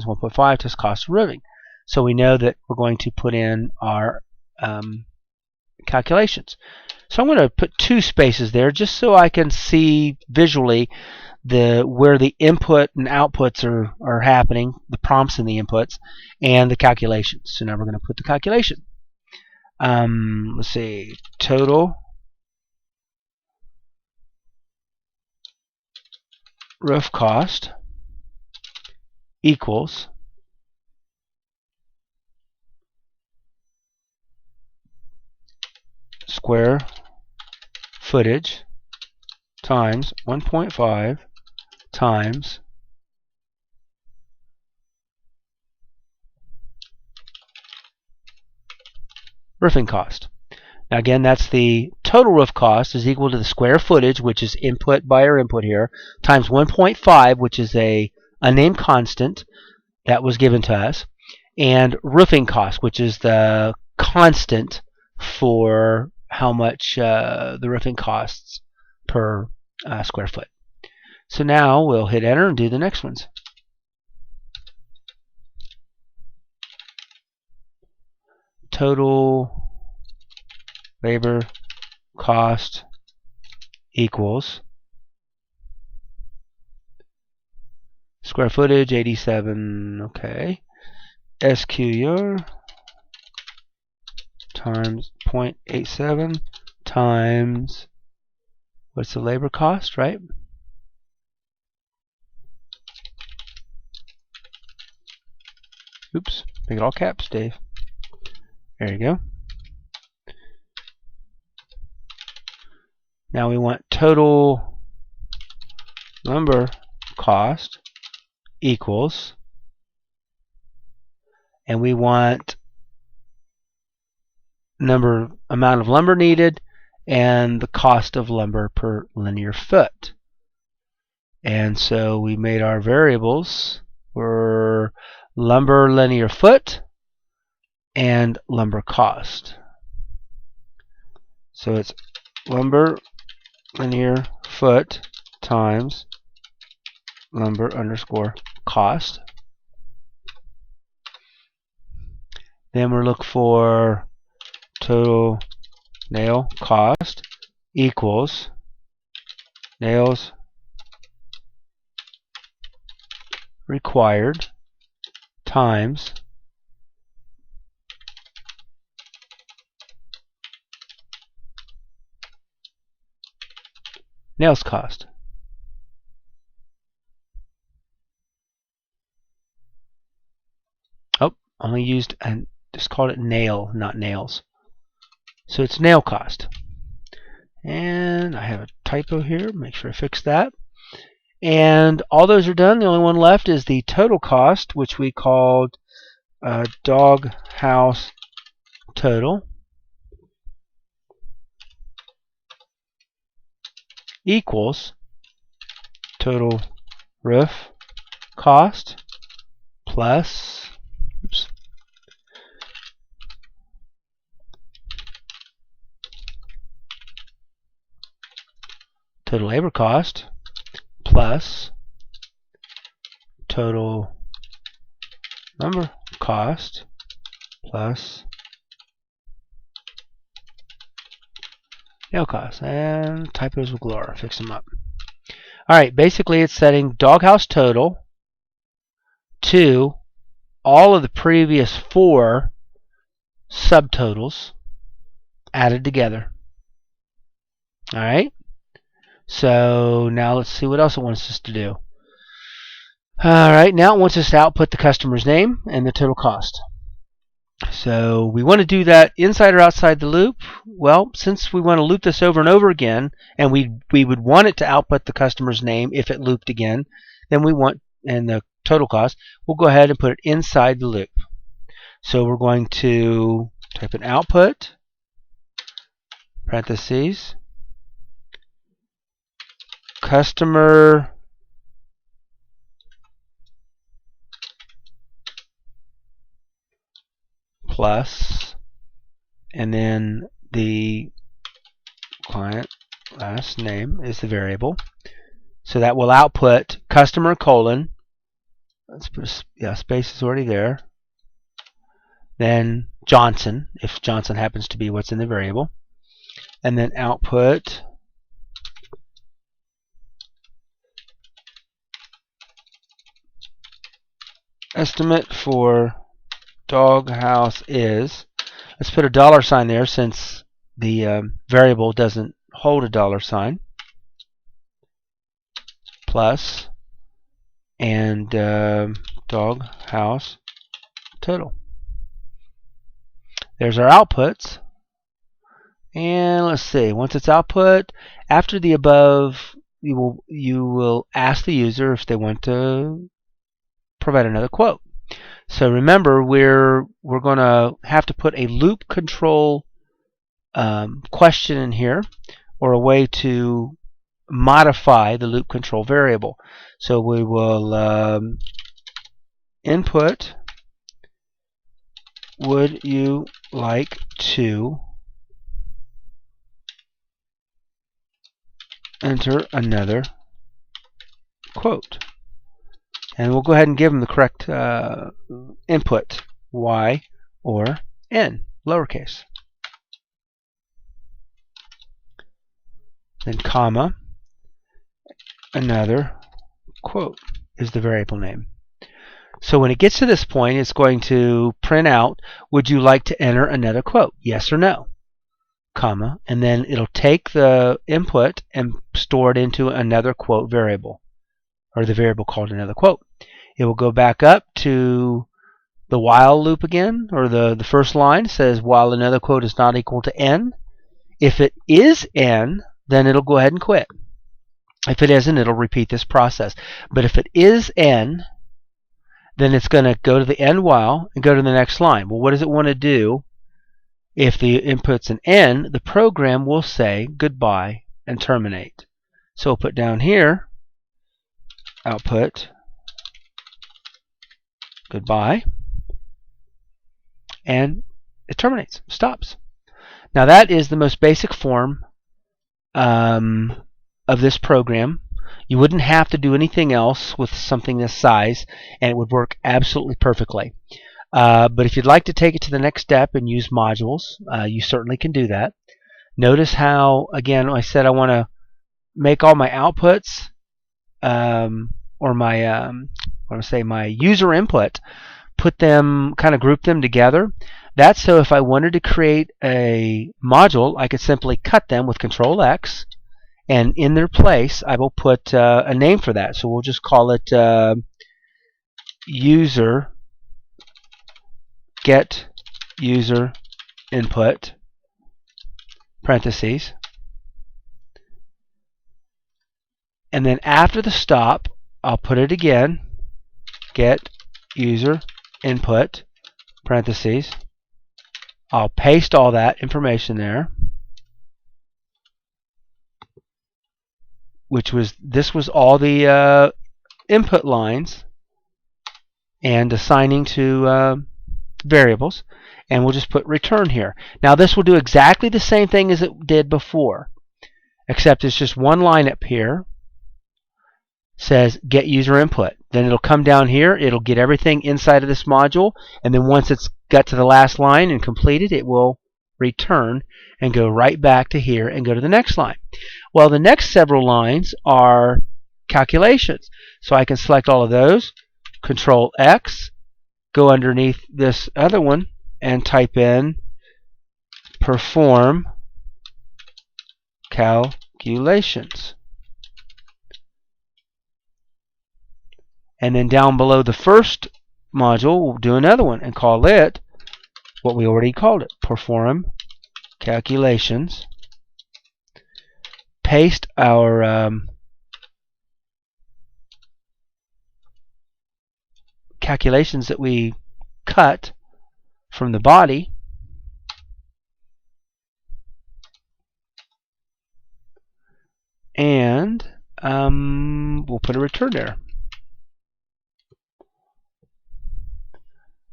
times 1.5 times cost of roofing. So we know that we're going to put in our calculations. So I'm going to put 2 spaces there just so I can see visually where the input and outputs are happening, the prompts and the inputs, and the calculations. So now we're going to put the calculation. Let's see, total roof cost equals square footage times 1.5 times roofing cost. Now again, that's the total roof cost is equal to the square footage, which is input by our input here, times 1.5, which is a unnamed constant that was given to us, and roofing cost, which is the constant for how much the roofing costs per square foot. So now we'll hit enter and do the next ones. Total labor cost equals square footage 87, okay, SQR times 0.87 times, what's the labor cost, right? Oops, make it all caps, Dave. There you go. Now we want total lumber cost equals, and we want amount of lumber needed and the cost of lumber per linear foot. And so we made our variables were lumber linear foot and lumber cost. So it's lumber linear foot times lumber underscore cost. Then we'll look for total nail cost equals nails required times nails cost. Oh, only used and just called it nail, not nails. So it's nail cost. And I have a typo here. Make sure I fix that. And all those are done. The only one left is the total cost, which we called dog house total equals total roof cost plus total labor cost plus total lumber cost plus nail cost. And typos will galore. Fix them up. Alright, basically it's setting doghouse total to all of the previous 4 subtotals added together. Alright, so now let's see what else it wants us to do. Alright, now it wants us to output the customer's name and the total cost. So we want to do that inside or outside the loop. Well, since we want to loop this over and over again, and we would want it to output the customer's name if it looped again, then we want, and the total cost, we'll go ahead and put it inside the loop. So we're going to type in output, parentheses, customer plus, and then the client last name is the variable. So that will output customer colon let's put space is already there. Then Johnson, if Johnson happens to be what's in the variable. And then output estimate for doghouse is, let's put a $sign there since the variable doesn't hold a $sign, plus, and doghouse total. There's our outputs. And let's see, once it's output, after the above, you will ask the user if they want to provide another quote. So remember, we're going to have to put a loop control question in here, or a way to modify the loop control variable. So we will input, would you like to enter another quote? And we'll go ahead and give them the correct input, Y or N, lowercase. Then comma, another quote is the variable name. So when it gets to this point, it's going to print out, would you like to enter another quote? Yes or no, comma, and then it'll take the input and store it into another quote variable, or the variable called another quote. It will go back up to the while loop again, or the first line says while another quote is not equal to n. If it is n, then it'll go ahead and quit. If it isn't, it'll repeat this process. But if it is n, then it's going to go to the end while and go to the next line. Well, what does it want to do? If the input's an n, the program will say goodbye and terminate. So we'll put down here, output goodbye, and it terminates, stops. Now that is the most basic form of this program. You wouldn't have to do anything else with something this size, and it would work absolutely perfectly. But if you'd like to take it to the next step and use modules, you certainly can do that. Notice how, again, I said I want to make all my outputs, or my my user input, put them, kind of group them together. That's so if I wanted to create a module, I could simply cut them with Control X, and in their place I will put a name for that. So we'll just call it user get user input parentheses, and then after the stop I'll put it again, get user input parentheses. I'll paste all that information there, this was all the input lines and assigning to variables, and we'll just put return here. Now this will do exactly the same thing as it did before, except it's just one line up here, says get user input. Then it'll come down here, it'll get everything inside of this module, and then once it's got to the last line and completed, it will return and go right back to here and go to the next line. Well, the next several lines are calculations, so I can select all of those, Control X, go underneath this other one and type in perform calculations. And then down below the first module, we'll do another one and call it what we already called it, perform calculations. Paste our calculations that we cut from the body, and we'll put a return there.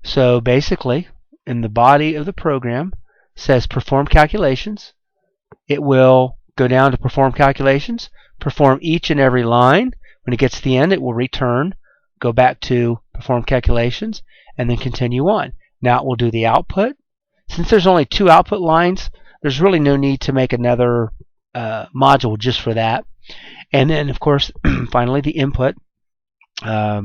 So basically, in the body of the program says perform calculations. It will go down to perform calculations, perform each and every line. When it gets to the end, it will return go back to perform calculations, and then continue on. Now it will do the output. Since there's only 2 output lines, there's really no need to make another module just for that. And then, of course, finally the input, where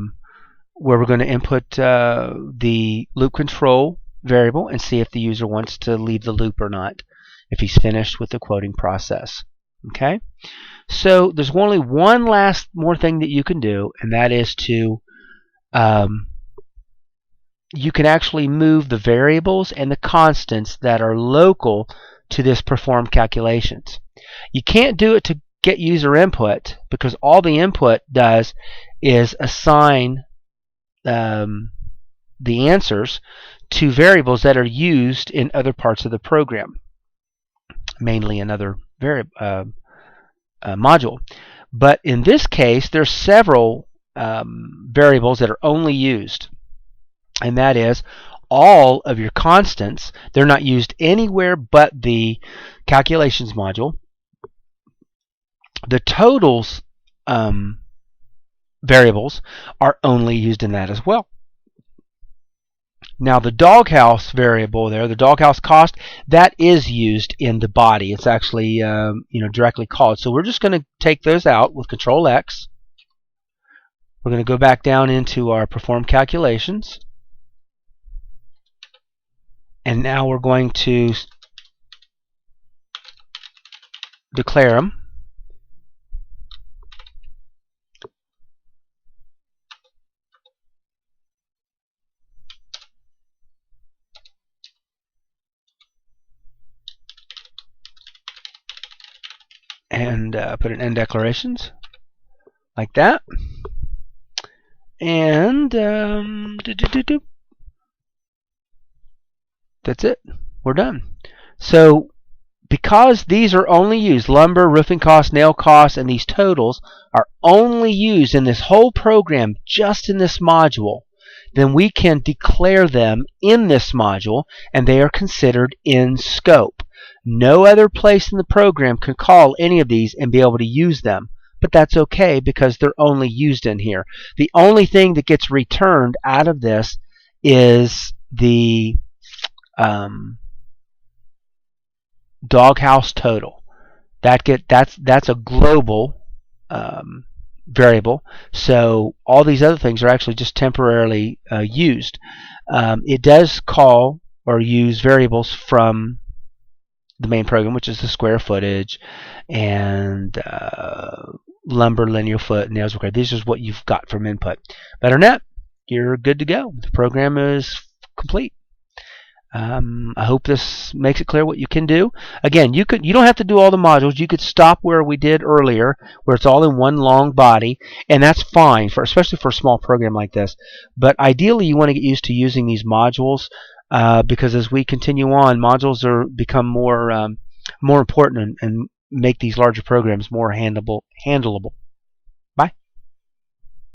we're going to input the loop control variable and see if the user wants to leave the loop or not, if he's finished with the quoting process. Okay, so there's only one last more thing that you can do, and that is to you can actually move the variables and the constants that are local to this perform calculations. You can't do it to get user input, because all the input does is assign the answers to variables that are used in other parts of the program, mainly another module. But in this case, there's several variables that are only used, and that is all of your constants. They're not used anywhere but the calculations module. The totals variables are only used in that as well. Now the doghouse variable there, the doghouse cost, that is used in the body. It's actually directly called. So we're just going to take those out with Control X. We're going to go back down into our perform calculations, and now we're going to declare them. And put an end declarations like that, and that's it. We're done. So because these are only used, lumber, roofing costs, nail costs, and these totals are only used in this whole program, just in this module, then we can declare them in this module, and they are considered in scope. No other place in the program can call any of these and be able to use them, but that's okay because they're only used in here. The only thing that gets returned out of this is the doghouse total. That's a global variable, so all these other things are actually just temporarily used. It does call or use variables from the main program, which is the square footage and lumber, linear foot, nails required. This is what you've got from input. Better than that, you're good to go. The program is complete. I hope this makes it clear what you can do. Again, you don't have to do all the modules. You could stop where we did earlier, where it's all in one long body, and that's fine, especially for a small program like this. But ideally, you want to get used to using these modules, because as we continue on, modules become more important and make these larger programs more handleable.